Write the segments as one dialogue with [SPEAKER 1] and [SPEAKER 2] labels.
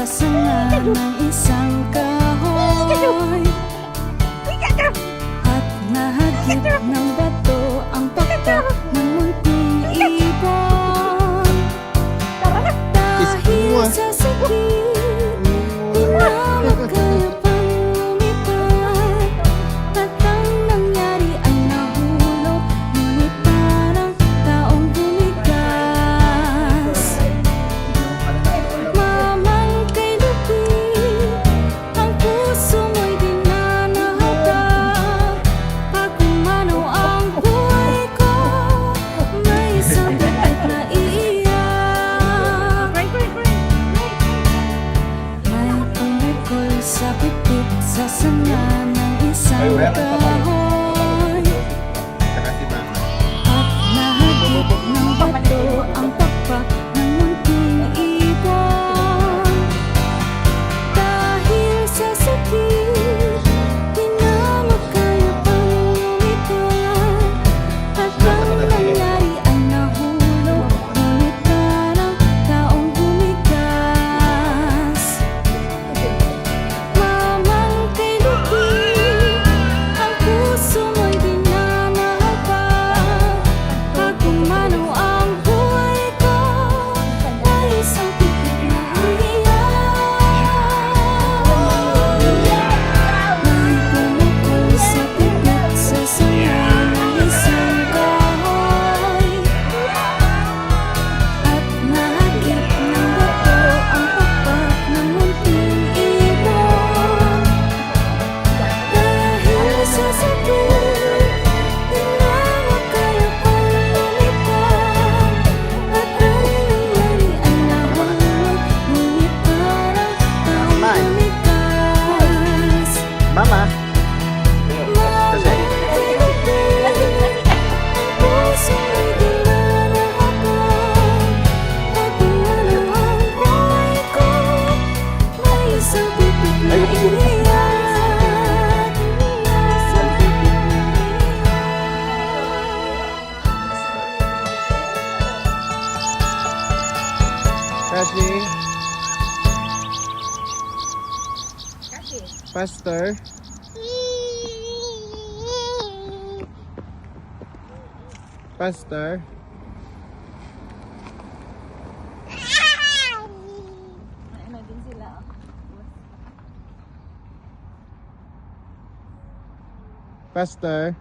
[SPEAKER 1] sa sanga ng isang kahoy, at nahagip ng bato ang pakpak ng munting ibon. Dahil sa sakit, di na makaya pang lumipad, at ang nangyari ay nahulog, ngunit parang taong bumigas. Mamang kay lupit, ang puso mo'y di na nahabag. Pag umanaw ang buhay ko, may isang bibig na iiyak. May pumukol sa pipit sa sanga ng isang kahoy, at nahagip ng bato ang pakpak ng munting ibon. Dahil sa sakit, di na makaya pang lumipad, at ang nangyari ay nahulog, ngunit parang taong bumigas. Mamang kay lupit, ang puso mo'y di na nahabag. Pag umanaw ang buhay ko, may isang pipit na iiyak. May pumukol sa pipit sa sanga ng isang kahoy, at nahagip ng bato ang pakpak ng munting ibon. Dahil sa sakit, di na makaya pang lumipad, at ang nangyari ay nahulog, ngunit parang taong bumigas.
[SPEAKER 2] Mama.
[SPEAKER 1] Mamang kay lupit, ang puso mo'y di na nahabag. Pag umanaw ang buhay ko, may isang pipit na iiyak. Isang pipit na
[SPEAKER 2] Kashi. Pastor. Pastor. Pastor.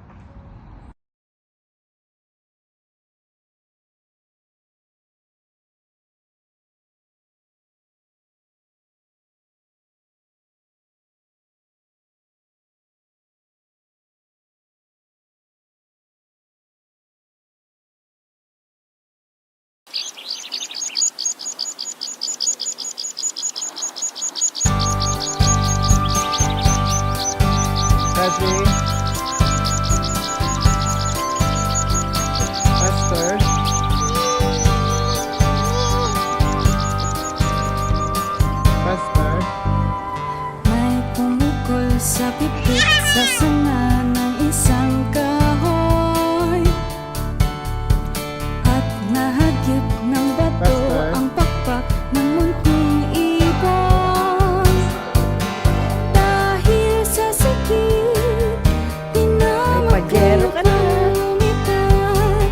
[SPEAKER 2] Kashi. Pastor. Pastor.
[SPEAKER 1] May pumukol sa pipit sa sanga ng isang kahoy, at nahagip ng bato
[SPEAKER 2] Pastor.
[SPEAKER 1] ang pakpak ng munting ibon. Dahil sa sakit, di na makaya pang lumipad,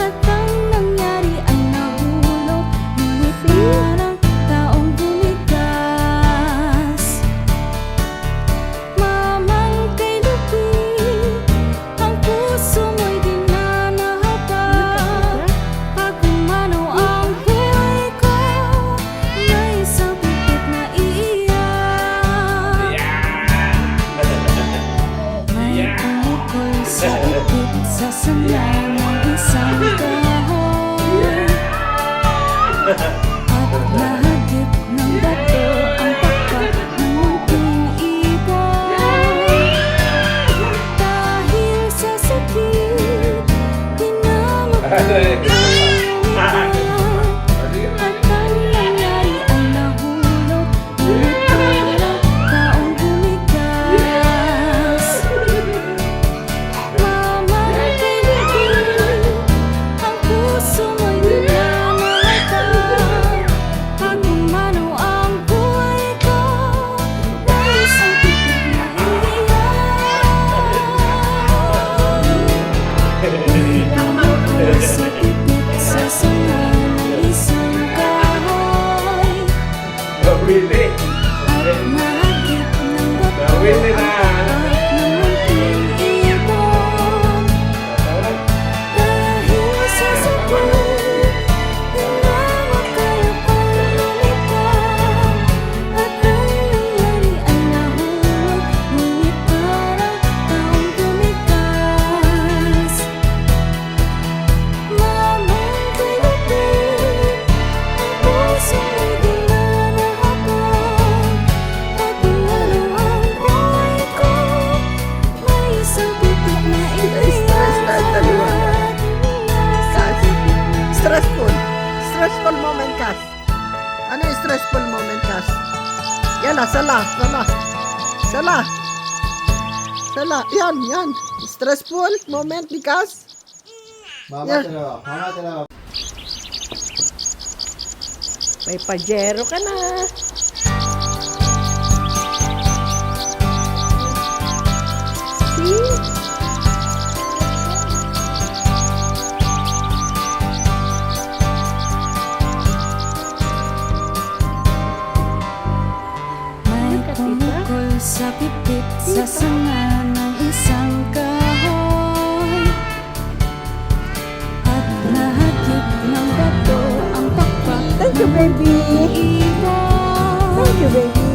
[SPEAKER 1] at ang nangyari ay nahulog, ngunit parang taong bumigas. Mamang kay lupit, ang puso mo'y di na nahabag. Pag umanaw ang buhay ko, may isang pipit na iiyak. May pumukol sa pipit sa sanga ng isang kahoy, at nahagip ng bato ang pakpak ng munting ibon. Dahil sa sakit, di na makaya pang lumipad, at ang nangyari ay nahulog, ngunit parang taong bumigas. Mamang kay lupit, ang puso mo'y di na nahabag. Pag umanaw ang buhay
[SPEAKER 3] Sela, sala, sala. Sala. Sala. Yan. Stressful moment, Likas.
[SPEAKER 2] Mama
[SPEAKER 3] Yeah.
[SPEAKER 2] talaga.
[SPEAKER 3] May pajero ka na. See?
[SPEAKER 1] May pumukol sa pipit sa sanga ng isang kahoy at nahagip ng bato ang pakpak.
[SPEAKER 3] Thank you, baby. Thank you, baby.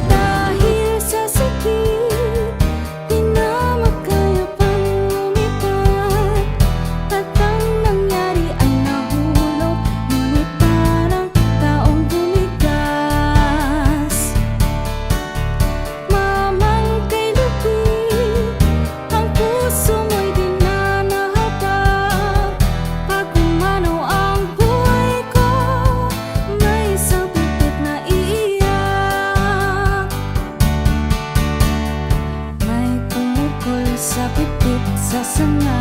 [SPEAKER 1] Dahil sa sakit, di na makayapang lumipat. At ang nangyari ay nahulog, ngunit parang taong bumigas. Mamang kay lupit, ang puso mo'y di na nahabag. Pag umanaw ang buhay ko, may isang pipit na iiyak. May pumukol sa pipit sa sanga